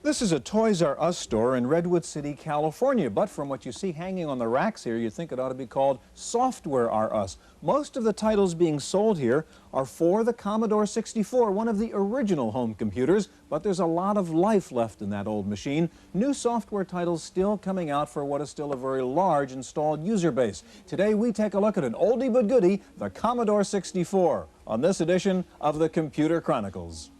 This is a Toys R Us store in Redwood City, California, but from what you see hanging on the racks here, you'd think it ought to be called Software R Us. Most of the titles being sold here are for the Commodore 64, one of the original home computers, but there's a lot of life left in that old machine. New software titles still coming out for what is still a very large installed user base. Today we take a look at an oldie but goodie, the Commodore 64, on this edition of the Computer Chronicles.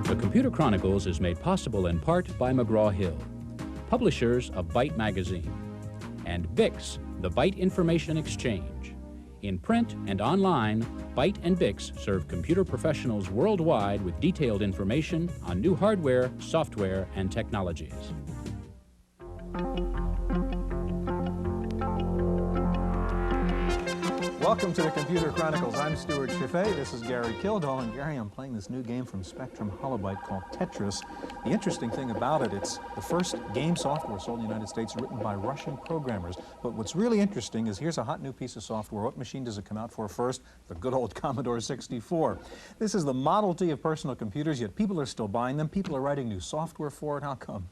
The Computer Chronicles is made possible in part by McGraw-Hill, publishers of Byte magazine, and BIX, the Byte Information Exchange. In print and online, Byte and BIX serve computer professionals worldwide with detailed information on new hardware, software, and technologies. Welcome to the Computer Chronicles. I'm Stuart Chaffee. This is Gary Kildall. And Gary, I'm playing this new game from Spectrum Holobyte called Tetris. The interesting thing about it, it's the first game software sold in the United States written by Russian programmers. But what's really interesting is here's a hot new piece of software. What machine does it come out for first? The good old Commodore 64. This is the Model T of personal computers, yet people are still buying them. People are writing new software for it. How come?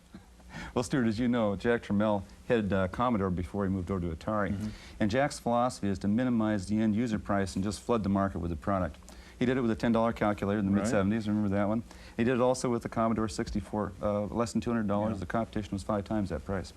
Well, Stuart, as you know, Jack Tramiel headed Commodore before he moved over to Atari. And Jack's philosophy is to minimize the end user price and just flood the market with the product. He did it with a $10 calculator in the mid-70s, remember that one? He did it also with the Commodore 64, less than $200. Yeah. The competition was 5 times that price.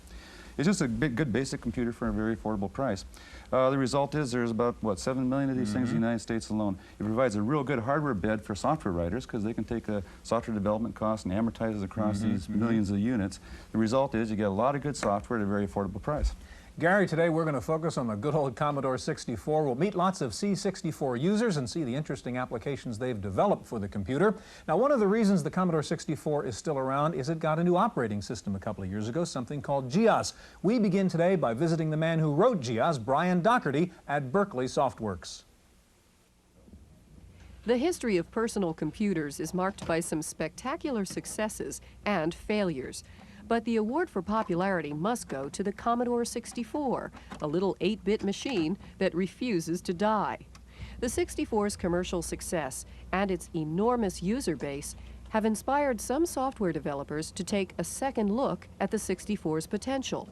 It's just a good basic computer for a very affordable price. The result is there's about, what, 7 million of these things in the United States alone. It provides a real good hardware bed for software writers because they can take the software development costs and amortize it across these millions of units. The result is you get a lot of good software at a very affordable price. Gary, today we're going to focus on the good old Commodore 64. We'll meet lots of C64 users and see the interesting applications they've developed for the computer. Now, one of the reasons the Commodore 64 is still around is it got a new operating system a couple of years ago, something called GEOS. We begin today by visiting the man who wrote GEOS, Brian Doherty, at Berkeley Softworks. The history of personal computers is marked by some spectacular successes and failures. But the award for popularity must go to the Commodore 64, a little 8-bit machine that refuses to die. The 64's commercial success and its enormous user base have inspired some software developers to take a second look at the 64's potential.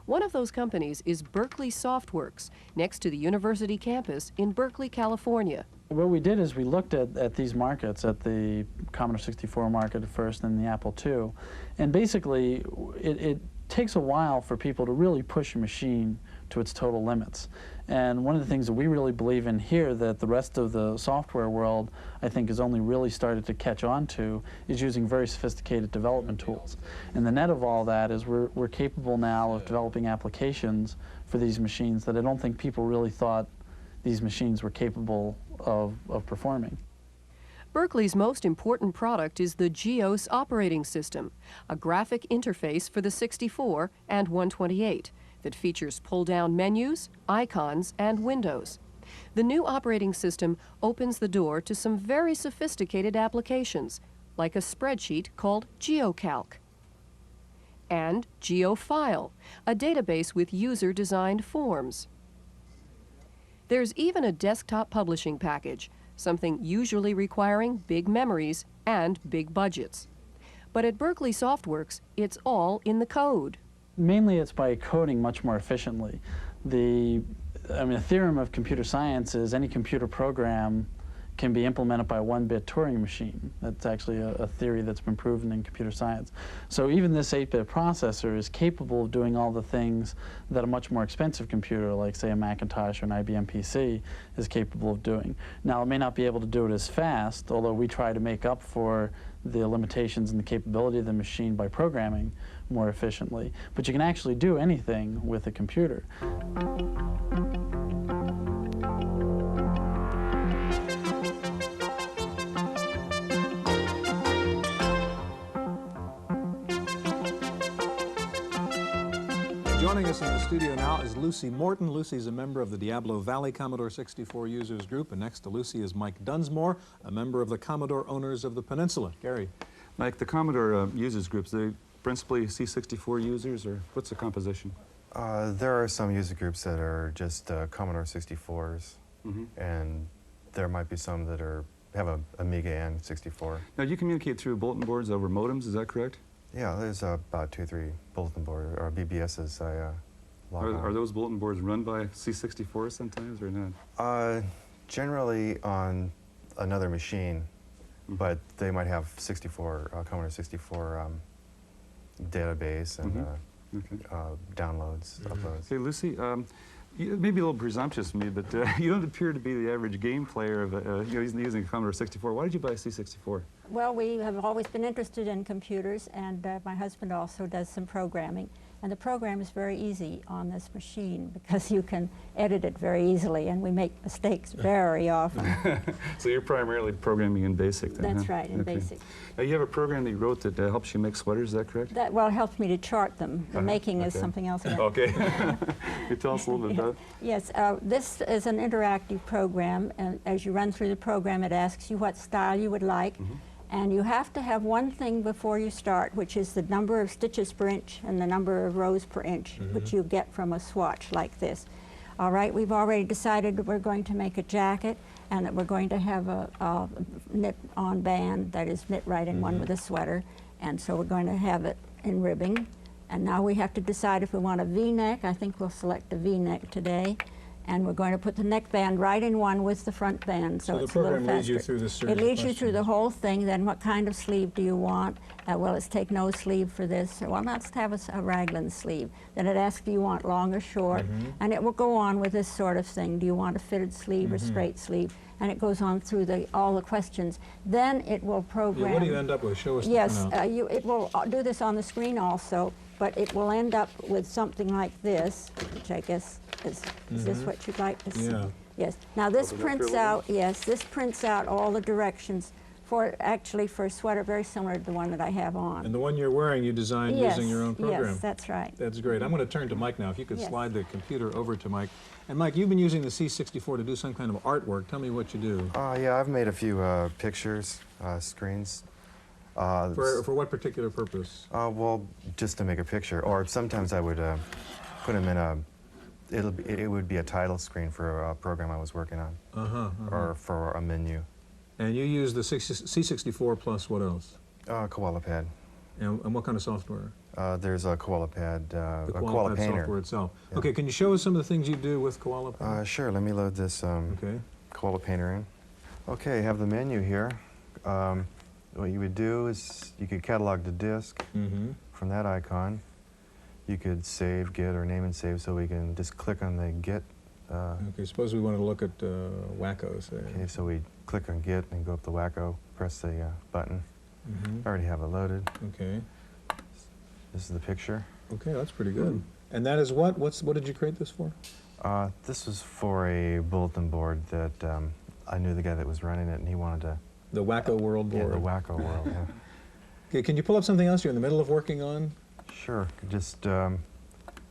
One of those companies is Berkeley Softworks, next to the university campus in Berkeley, California. What we did is we looked at these markets, at the Commodore 64 market first and the Apple II, and basically it takes a while for people to really push a machine to its total limits. And one of the things that we really believe in here that the rest of the software world, I think, has only really started to catch on to is using very sophisticated development tools. And the net of all that is we're capable now of developing applications for these machines that I don't think people really thought these machines were capable of performing. Berkeley's most important product is the GEOS operating system, a graphic interface for the 64 and 128 that features pull-down menus, icons, and windows. The new operating system opens the door to some very sophisticated applications, like a spreadsheet called GeoCalc, and GeoFile, a database with user-designed forms. There's even a desktop publishing package, something usually requiring big memories and big budgets. But at Berkeley Softworks, it's all in the code. Mainly it's by coding much more efficiently. The theorem of computer science is any computer program can be implemented by a 1-bit Turing machine. That's actually a theory that's been proven in computer science. So even this 8-bit processor is capable of doing all the things that a much more expensive computer, like say a Macintosh or an IBM PC, is capable of doing. Now, it may not be able to do it as fast, although we try to make up for the limitations and the capability of the machine by programming more efficiently. But you can actually do anything with a computer. Joining us in the studio now is Lucy Morton. Lucy's a member of the Diablo Valley Commodore 64 Users Group, and next to Lucy is Mike Dunsmore, a member of the Commodore Owners of the Peninsula. Gary. Mike, the Commodore Users Groups, they principally C64 users, or what's the composition? There are some user groups that are just Commodore 64s, and there might be some that have a Amiga and 64. Now, you communicate through bulletin boards over modems, is that correct? Yeah, there's about 2 or 3 bulletin board or BBSs I log on. Are those bulletin boards run by C64 sometimes or not? Generally on another machine, but they might have Commodore 64 database and downloads, uploads. Hey, Lucy, you may be a little presumptuous of me, but you don't appear to be the average game player of using a Commodore 64. Why did you buy a C64? Well, we have always been interested in computers, and my husband also does some programming. And the program is very easy on this machine because you can edit it very easily, and we make mistakes very often. So you're primarily programming in BASIC then, That's huh? right, in BASIC. Now, you have a program that you wrote that helps you make sweaters, is that correct? Well, it helps me to chart them. The making is something else. Okay. Can you tell us a little bit about it? Yes, this is an interactive program, and as you run through the program, it asks you what style you would like. And you have to have one thing before you start, which is the number of stitches per inch and the number of rows per inch, which you get from a swatch like this. All right, we've already decided that we're going to make a jacket and that we're going to have a knit-on band that is knit right in one with a sweater. And so we're going to have it in ribbing. And now we have to decide if we want a V-neck. I think we'll select a V-neck today. And we're going to put the neckband right in one with the front band, so it's a little faster. So the program leads you through this series It of leads you through the questions. whole thing. Then what kind of sleeve do you want? Well, let's take no sleeve for this. Well, let's have a raglan sleeve. Then it asks, do you want long or short? And it will go on with this sort of thing. Do you want a fitted sleeve or straight sleeve? And it goes on through all the questions. Then it will program. Yeah, what do you end up with? Show us the Yes, printout. it will do this on the screen also, but it will end up with something like this, which I guess is this what you'd like to see? Yeah. Yes. Now this Open up prints here a little out, yes, this prints out all the directions for a sweater very similar to the one that I have on. And the one you're wearing, you designed Yes, using your own program. yes, that's right. That's great. I'm going to turn to Mike now. If you could Yes. slide the computer over to Mike. And Mike, you've been using the C64 to do some kind of artwork. Tell me what you do. Yeah, I've made a few pictures, screens. For what particular purpose? Well, just to make a picture, or sometimes I would put them in it would be a title screen for a program I was working on, or for a menu. And you use the C64 plus what else? Koala Pad. And what kind of software? There's a Koala Pad, The a Koala Koala Pad Painter. software itself. Yeah. Okay, can you show us some of the things you do with Koala Pad? Sure, let me load this Okay. Koala Painter in. Okay, I have the menu here. What you would do is you could catalog the disk from that icon. You could save, get, or name and save, so we can just click on the get. Okay, suppose we want to look at wackos there. Okay, so we click on get and go up to Wacko, press the button. I already have it loaded. Okay. This is the picture. Okay, that's pretty good. And that is what? What did you create this for? This was for a bulletin board that I knew the guy that was running it, and he wanted to. The Wacko World board. Yeah, the Wacko World. Yeah. Okay, can you pull up something else you're in the middle of working on? Sure. Just go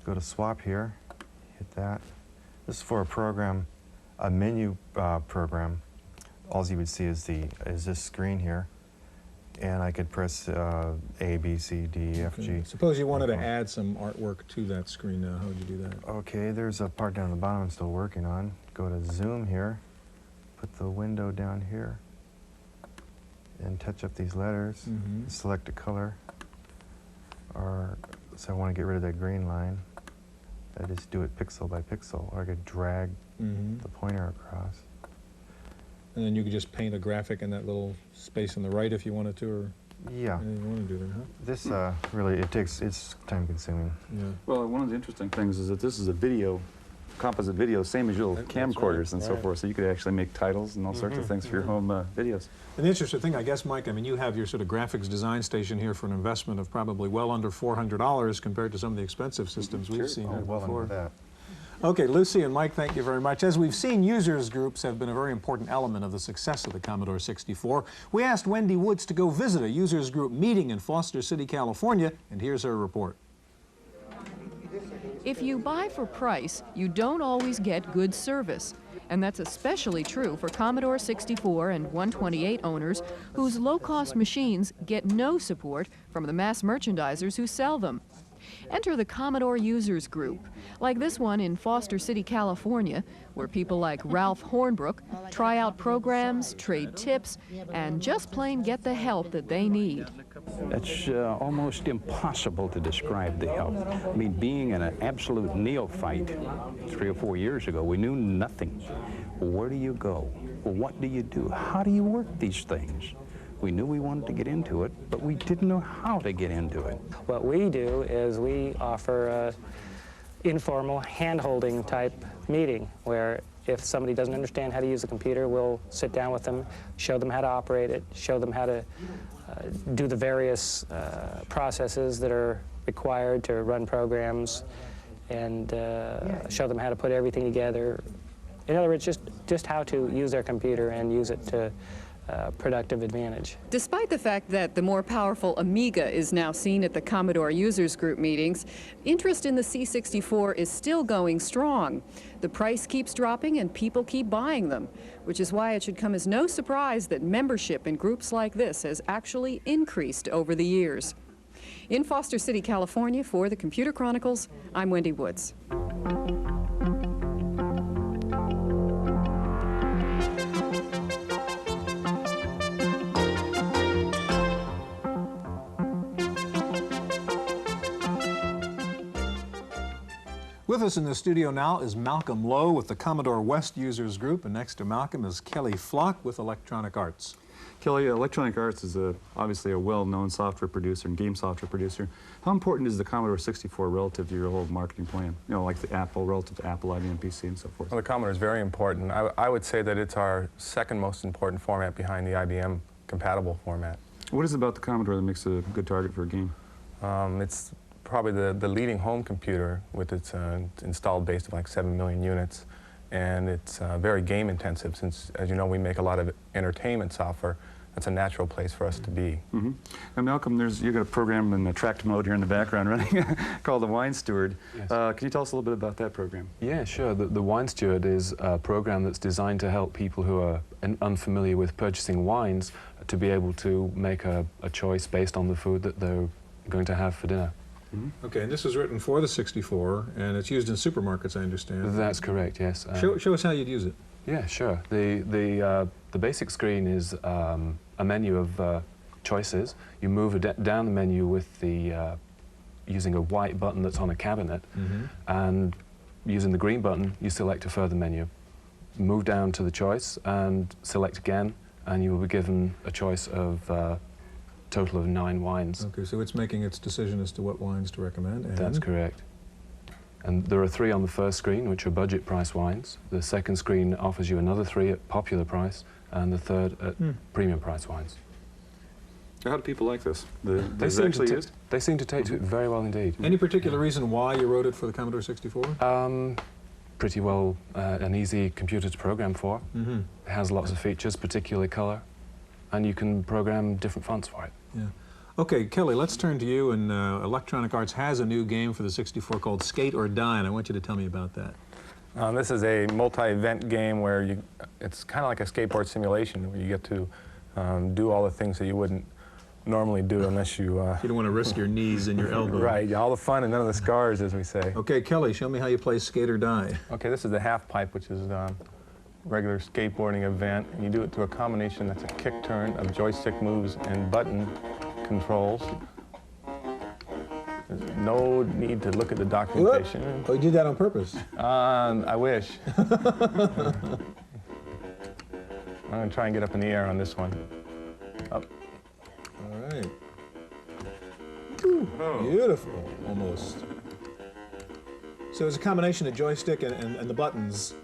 to swap here, hit that. This is for a program, a menu program. All you would see is this screen here, and I could press A, B, C, D, E, F, G. Suppose you wanted to add some artwork to that screen now. How would you do that? Okay, there's a part down at the bottom I'm still working on. Go to zoom here, put the window down here, and touch up these letters. Select a color. So I want to get rid of that green line. I just do it pixel by pixel, or I could drag the pointer across. And then you could just paint a graphic in that little space on the right if you wanted to, or Yeah. anything you want to do there, huh? This really, it's time consuming. Yeah. Well, one of the interesting things is that this is a composite video, same as your little That's camcorders right, and so right. forth, so you could actually make titles and all sorts of things for your home videos. And the interesting thing, I guess, Mike, I mean, you have your sort of graphics design station here for an investment of probably well under $400 compared to some of the expensive systems we've seen here Well before. under that. Okay, Lucy and Mike, thank you very much. As we've seen, users groups have been a very important element of the success of the Commodore 64. We asked Wendy Woods to go visit a users group meeting in Foster City, California, and here's her report. If you buy for price, you don't always get good service. And that's especially true for Commodore 64 and 128 owners whose low-cost machines get no support from the mass merchandisers who sell them. Enter the Commodore Users Group, like this one in Foster City, California, where people like Ralph Hornbrook try out programs, trade tips, and just plain get the help that they need. It's almost impossible to describe the help. I mean, being an absolute neophyte 3 or 4 years ago, we knew nothing. Where do you go? What do you do? How do you work these things? We knew we wanted to get into it, but we didn't know how to get into it. What we do is we offer a informal hand-holding type meeting where if somebody doesn't understand how to use a computer, we'll sit down with them, show them how to operate it, show them how to do the various processes that are required to run programs, and show them how to put everything together. In other words, just how to use their computer and use it to productive advantage. Despite the fact that the more powerful Amiga is now seen at the Commodore Users Group meetings, interest in the C64 is still going strong. The price keeps dropping and people keep buying them, which is why it should come as no surprise that membership in groups like this has actually increased over the years. In Foster City, California, for the Computer Chronicles, I'm Wendy Woods. With us in the studio now is Malcolm Lowe with the Commodore West Users Group, and next to Malcolm is Kelly Flock with Electronic Arts. Kelly, Electronic Arts is obviously a well-known software producer and game software producer. How important is the Commodore 64 relative to your whole marketing plan? You know, like the Apple, relative to Apple, IBM PC, and so forth. Well, the Commodore is very important. I would say that it's our second most important format behind the IBM compatible format. What is it about the Commodore that makes it a good target for a game? It's probably the leading home computer with its installed base of like 7 million units. And it's very game intensive since, as you know, we make a lot of entertainment software. That's a natural place for us to be. Mm-hmm. And Malcolm, you've got a program in the tracked mode here in the background running called the Wine Steward. Yes. Can you tell us a little bit about that program? Yeah, sure. The Wine Steward is a program that's designed to help people who are unfamiliar with purchasing wines to be able to make a choice based on the food that they're going to have for dinner. Mm-hmm. Okay, and this was written for the 64, and it's used in supermarkets, I understand. That's correct, yes. Show us how you'd use it. Yeah, sure. The basic screen is a menu of choices. You move down the menu with the using a white button that's on a cabinet, mm-hmm. and using the green button, you select a further menu. Move down to the choice and select again, and you will be given a choice of total of 9 wines. Okay, so it's making its decision as to what wines to recommend. And that's correct. And there are 3 on the first screen, which are budget price wines. The second screen offers you another 3 at popular price, and the third at premium price wines. How do people like this? They seem to take to it very well indeed. Any particular reason why you wrote it for the Commodore 64? Pretty well an easy computer to program for. Mm-hmm. It has lots of features, particularly color, and you can program different fonts for it. Yeah. Okay, Kelly, let's turn to you. And Electronic Arts has a new game for the 64 called Skate or Die, and I want you to tell me about that. This is a multi-event game where it's kind of like a skateboard simulation where you get to do all the things that you wouldn't normally do unless you... You don't want to risk your knees and your elbow. Right, all the fun and none of the scars, as we say. Okay, Kelly, show me how you play Skate or Die. Okay, this is the half pipe, which is regular skateboarding event, and you do it through a combination that's a kick turn of joystick moves and button controls. There's no need to look at the documentation. Whoop. Oh, you did that on purpose? I wish. I'm going to try and get up in the air on this one. Up. All right. Ooh, beautiful, almost. So it's a combination of joystick and the buttons.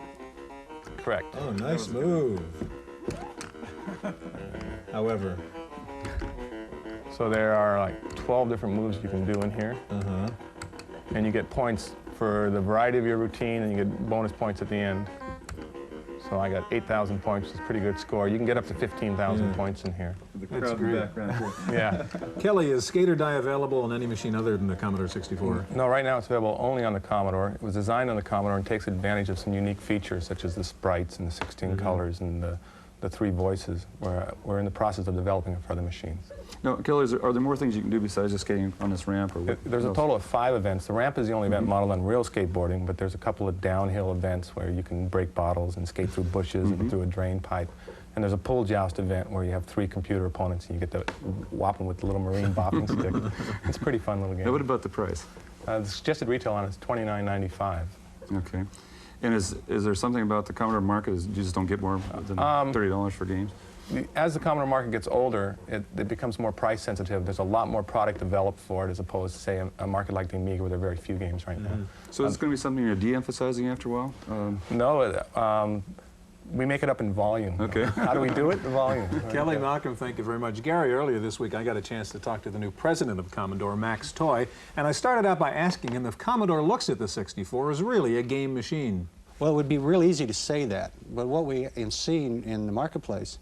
Correct. Oh, nice move. However. So there are like 12 different moves you can do in here. Uh-huh. And you get points for the variety of your routine, and you get bonus points at the end. So I got 8,000 points, which is a pretty good score. You can get up to 15,000 points in here. The crowd in the background too. Yeah. Kelly, is Skate or Die available on any machine other than the Commodore 64? No, right now it's available only on the Commodore. It was designed on the Commodore and takes advantage of some unique features such as the sprites and the 16 colors and the 3 voices. We're in the process of developing it for other machines. Now, Kelly, are there more things you can do besides just skating on this ramp? Or what There's a else? total of 5 events. The ramp is the only event modeled on real skateboarding, but there's a couple of downhill events where you can break bottles and skate through bushes and through a drain pipe. And there's a pull joust event where you have 3 computer opponents and you get to whop them with the little marine bopping stick. It's a pretty fun little game. Now, what about the price? The suggested retail on it is $29.95. Okay. And is there something about the Commodore market? You just don't get more than $30 for games? As the Commodore market gets older, it becomes more price sensitive. There's a lot more product developed for it as opposed to, say, a market like the Amiga where there are very few games right now. So it's going to be something you're de-emphasizing after a while? No, we make it up in volume. Okay. How do we do it? In volume. Kelly, Malcolm, thank you very much. Gary, earlier this week I got a chance to talk to the new president of Commodore, Max Toy, and I started out by asking him if Commodore looks at the 64 as really a game machine. Well, it would be real easy to say that, but what we have seen in the marketplace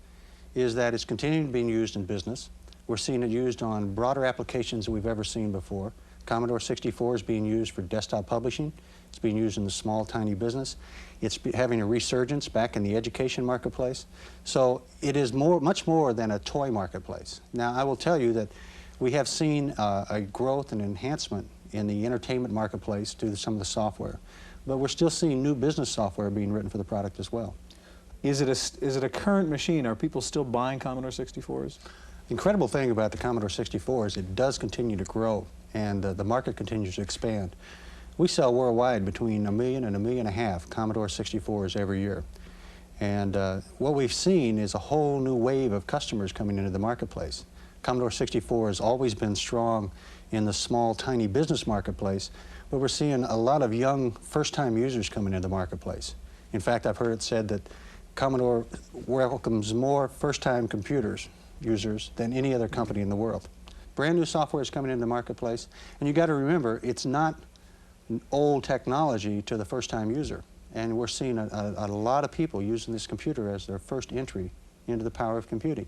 is that it's continuing to be used in business. We're seeing it used on broader applications than we've ever seen before. Commodore 64 is being used for desktop publishing. It's being used in the small, tiny business. It's having a resurgence back in the education marketplace. So it is much more than a toy marketplace. Now, I will tell you that we have seen a growth and enhancement in the entertainment marketplace due to some of the software. But we're still seeing new business software being written for the product as well. Is it a current machine? Are people still buying Commodore 64s? The incredible thing about the Commodore 64 is it does continue to grow, and the market continues to expand. We sell worldwide between 1 million and 1.5 million Commodore 64s every year. And what we've seen is a whole new wave of customers coming into the marketplace. Commodore 64 has always been strong in the small, tiny business marketplace, but we're seeing a lot of young, first-time users coming into the marketplace. In fact, I've heard it said that Commodore welcomes more first-time users than any other company in the world. Brand new software is coming into the marketplace, and you got to remember, it's not old technology to the first-time user. And we're seeing a lot of people using this computer as their first entry into the power of computing.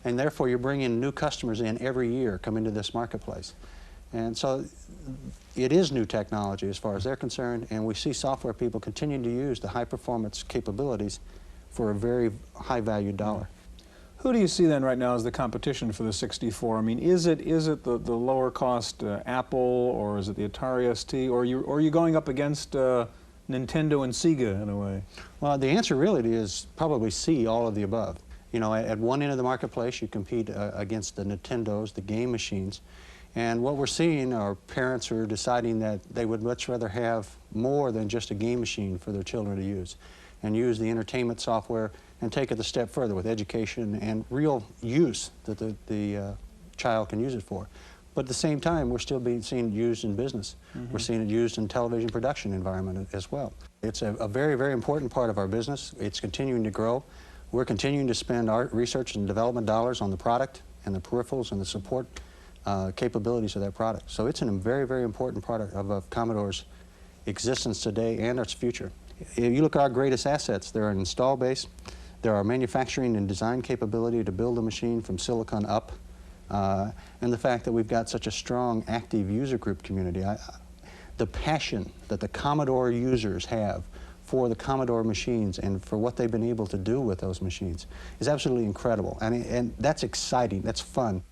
And therefore, you're bringing new customers in every year come into this marketplace. And so it is new technology as far as they're concerned, and we see software people continuing to use the high-performance capabilities for a very high-valued dollar. Who do you see then right now as the competition for the 64? I mean, is it the lower cost Apple, or is it the Atari ST, or are you going up against Nintendo and Sega in a way? Well, the answer really is probably C, all of the above. You know, at one end of the marketplace, you compete against the Nintendos, the game machines, and what we're seeing are parents who are deciding that they would much rather have more than just a game machine for their children to use, and use the entertainment software and take it a step further with education and real use that the child can use it for. But at the same time, we're still seeing it used in business. We're seeing it used in television production environment as well. It's a very, very important part of our business. It's continuing to grow. We're continuing to spend our research and development dollars on the product and the peripherals and the support capabilities of that product. So it's a very, very important part of Commodore's existence today and its future. If you look at our greatest assets, they're an install base, there are manufacturing and design capability to build a machine from silicon up, and the fact that we've got such a strong, active user group community. The passion that the Commodore users have for the Commodore machines and for what they've been able to do with those machines is absolutely incredible, and that's exciting, that's fun.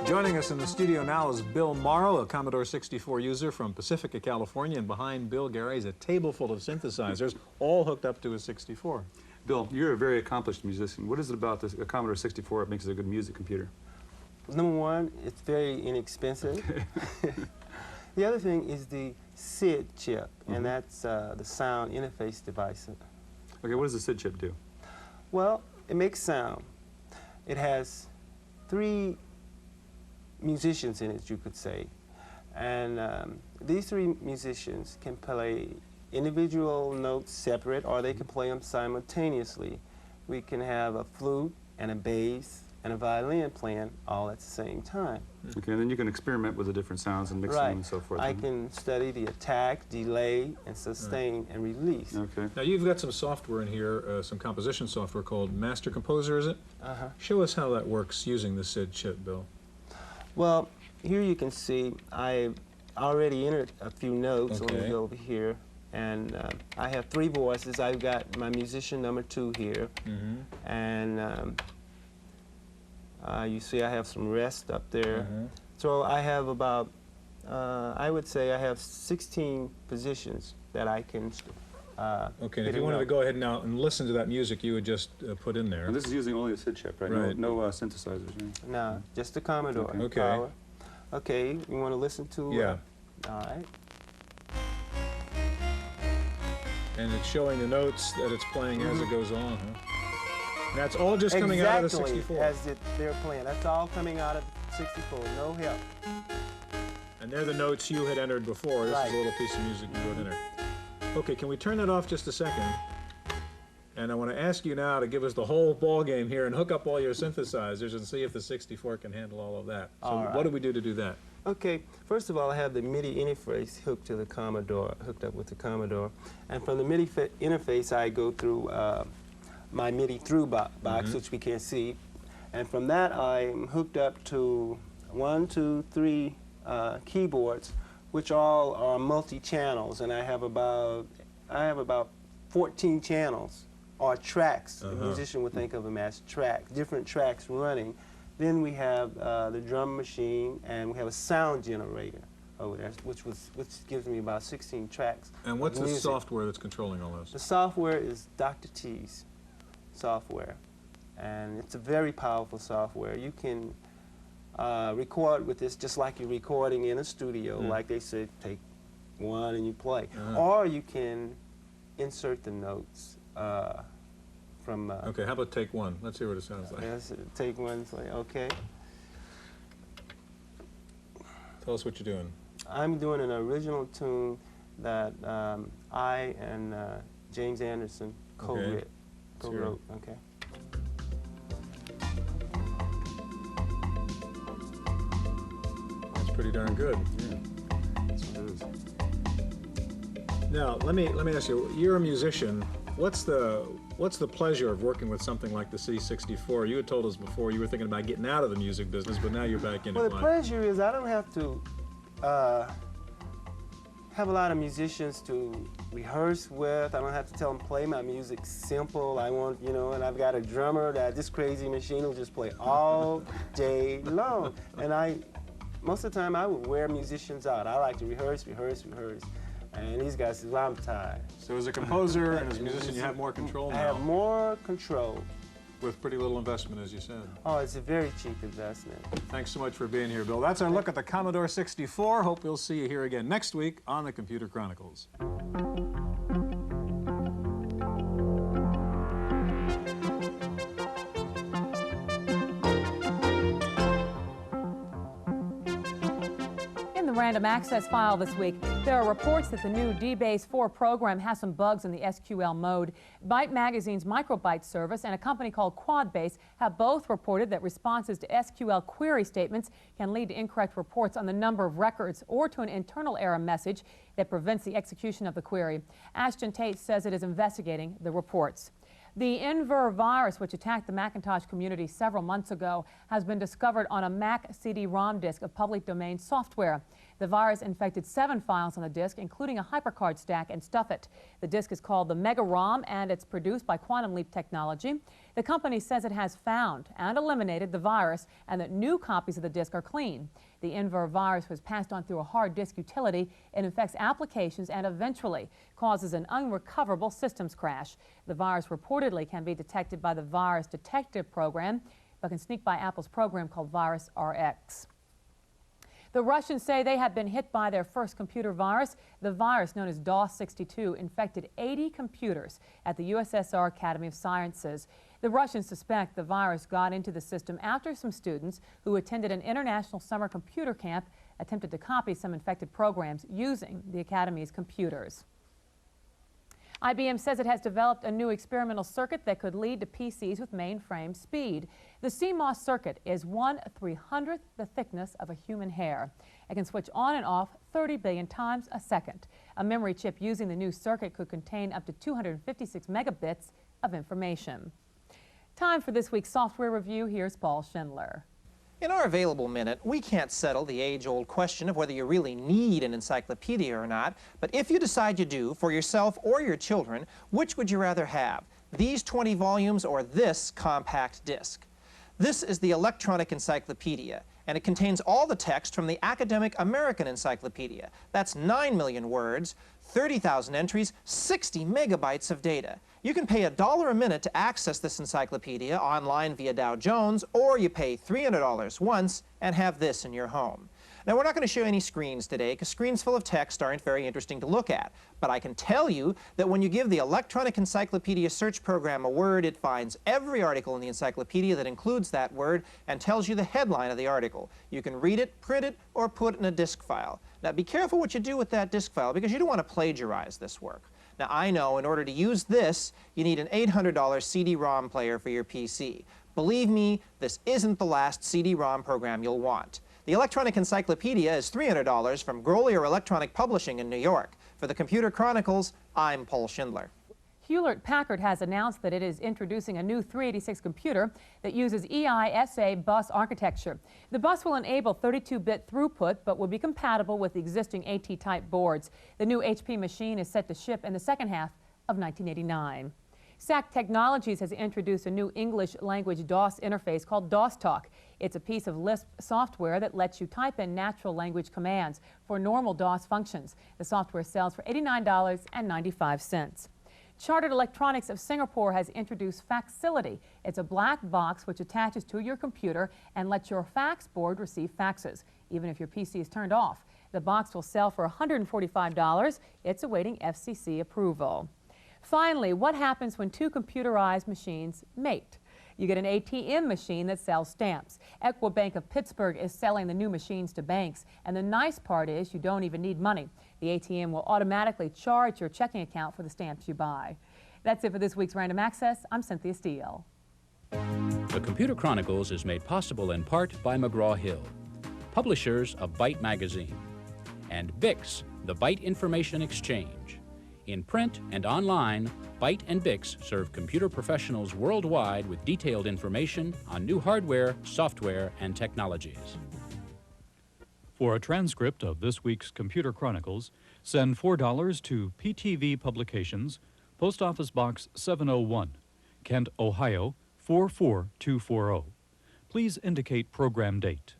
Joining us in the studio now is Bill Morrow, a Commodore 64 user from Pacifica, California, and behind Bill, Gary, is a table full of synthesizers, all hooked up to a 64. Bill, you're a very accomplished musician. What is it about this Commodore 64 that makes it a good music computer? Number one, it's very inexpensive. The other thing is the SID chip, and that's the sound interface device. Okay, what does the SID chip do? Well, it makes sound. It has 3 musicians in it, you could say. And these 3 musicians can play individual notes separate, or they can play them simultaneously. We can have a flute and a bass and a violin playing all at the same time. Okay, and then you can experiment with the different sounds and mix them and so forth. I can study the attack, delay, and sustain and release. Okay. Now you've got some software in here, some composition software called Master Composer, is it? Uh-huh. Show us how that works using the SID chip, Bill. Well, here you can see I already entered a few notes. Let me go over here. And I have 3 voices. I've got my musician number 2 here. And you see I have some rest up there. So I have about, I would say I have 16 positions that I can okay, and if you wanted to go ahead now and listen to that music, you would just put in there. And this is using only a SID chip, right? Right. No synthesizers, right? No, just the Commodore. Okay. Power. Okay, you want to listen to? Yeah. All right. And it's showing the notes that it's playing as it goes on, huh? And that's all just coming out of the 64. As they're playing. That's all coming out of 64, no help. And they're the notes you had entered before. This is a little piece of music you would enter. Okay, can we turn that off just a second? And I want to ask you now to give us the whole ball game here and hook up all your synthesizers and see if the 64 can handle all of that. So what do we do to do that? Okay, first of all, I have the MIDI interface hooked to the Commodore, hooked up with the Commodore. And from the MIDI interface, I go through my MIDI through box, which we can't see. And from that, I'm hooked up to 1, 2, 3 keyboards, which all are multi-channels. And I have about 14 channels, or tracks. The musician would think of them as tracks, different tracks running. Then we have the drum machine, and we have a sound generator over there, which gives me about 16 tracks. And what's the software that's controlling all this? The software is Dr. T's software, and it's a very powerful software. You can record with this just like you're recording in a studio, like they say, take 1 and you play. Or you can insert the notes from... okay, how about take 1? Let's hear what it sounds like. Yes, take 1, say, okay. Tell us what you're doing. I'm doing an original tune that I and James Anderson co-wrote. Okay. That's pretty darn good. Yeah, that's what it is. Now, let me ask you. You're a musician. What's the pleasure of working with something like the C64? You had told us before you were thinking about getting out of the music business, but now you're back in it. Well, the pleasure is I don't have to have a lot of musicians to rehearse with. I don't have to tell them play my music simple. I want, you know, and I've got a drummer that this crazy machine will just play all day long. And most of the time I would wear musicians out. I like to rehearse. And these guys say, well, I'm tired. So as a composer and as a musician, you have more control now. I have more control. With pretty little investment, as you said. Oh, it's a very cheap investment. Thanks so much for being here, Bill. That's our look at the Commodore 64. Hope we'll see you here again next week on the Computer Chronicles. Random access file this week. There are reports that the new DBase 4 program has some bugs in the SQL mode. Byte Magazine's Microbyte service and a company called Quadbase have both reported that responses to SQL query statements can lead to incorrect reports on the number of records or to an internal error message that prevents the execution of the query. Ashton Tate says it is investigating the reports. The Inver virus, which attacked the Macintosh community several months ago, has been discovered on a Mac CD-ROM disk of public domain software. The virus infected 7 files on the disk, including a HyperCard stack and Stuffit. The disk is called the Mega ROM, and it's produced by Quantum Leap Technology. The company says it has found and eliminated the virus and that new copies of the disk are clean. The Inver virus was passed on through a hard disk utility. It infects applications and eventually causes an unrecoverable systems crash. The virus reportedly can be detected by the Virus Detective program, but can sneak by Apple's program called Virus RX. The Russians say they have been hit by their first computer virus. The virus, known as DOS-62, infected 80 computers at the USSR Academy of Sciences. The Russians suspect the virus got into the system after some students who attended an international summer computer camp attempted to copy some infected programs using the Academy's computers. IBM says it has developed a new experimental circuit that could lead to PCs with mainframe speed. The CMOS circuit is 1/300th the thickness of a human hair. It can switch on and off 30 billion times a second. A memory chip using the new circuit could contain up to 256 megabits of information. Time for this week's software review. Here's Paul Schindler. In our available minute, we can't settle the age-old question of whether you really need an encyclopedia or not, but if you decide you do, for yourself or your children, which would you rather have? These 20 volumes or this compact disc? This is the Electronic Encyclopedia, and it contains all the text from the Academic American Encyclopedia. That's 9 million words, 30,000 entries, 60 megabytes of data. You can pay $1 a minute to access this encyclopedia online via Dow Jones, or you pay $300 once and have this in your home. Now, we're not going to show any screens today because screens full of text aren't very interesting to look at. But I can tell you that when you give the Electronic Encyclopedia search program a word, it finds every article in the encyclopedia that includes that word and tells you the headline of the article. You can read it, print it, or put it in a disk file. Now, be careful what you do with that disk file because you don't want to plagiarize this work. Now, I know in order to use this, you need an $800 CD-ROM player for your PC. Believe me, this isn't the last CD-ROM program you'll want. The Electronic Encyclopedia is $300 from Grolier Electronic Publishing in New York. For the Computer Chronicles, I'm Paul Schindler. Hewlett-Packard has announced that it is introducing a new 386 computer that uses EISA bus architecture. The bus will enable 32-bit throughput, but will be compatible with the existing AT-type boards. The new HP machine is set to ship in the second half of 1989. SAC Technologies has introduced a new English language DOS interface called DOS Talk. It's a piece of Lisp software that lets you type in natural language commands for normal DOS functions. The software sells for $89.95. Chartered Electronics of Singapore has introduced Faxility. It's a black box which attaches to your computer and lets your fax board receive faxes, even if your PC is turned off. The box will sell for $145. It's awaiting FCC approval. Finally, what happens when two computerized machines mate? You get an ATM machine that sells stamps. Equibank of Pittsburgh is selling the new machines to banks, and the nice part is you don't even need money. The ATM will automatically charge your checking account for the stamps you buy. That's it for this week's Random Access. I'm Cynthia Steele. The Computer Chronicles is made possible in part by McGraw-Hill, publishers of Byte magazine, and BIX, the Byte Information Exchange. In print and online, Byte and BIX serve computer professionals worldwide with detailed information on new hardware, software, and technologies. For a transcript of this week's Computer Chronicles, send $4 to PTV Publications, Post Office Box 701, Kent, Ohio 44240. Please indicate program date.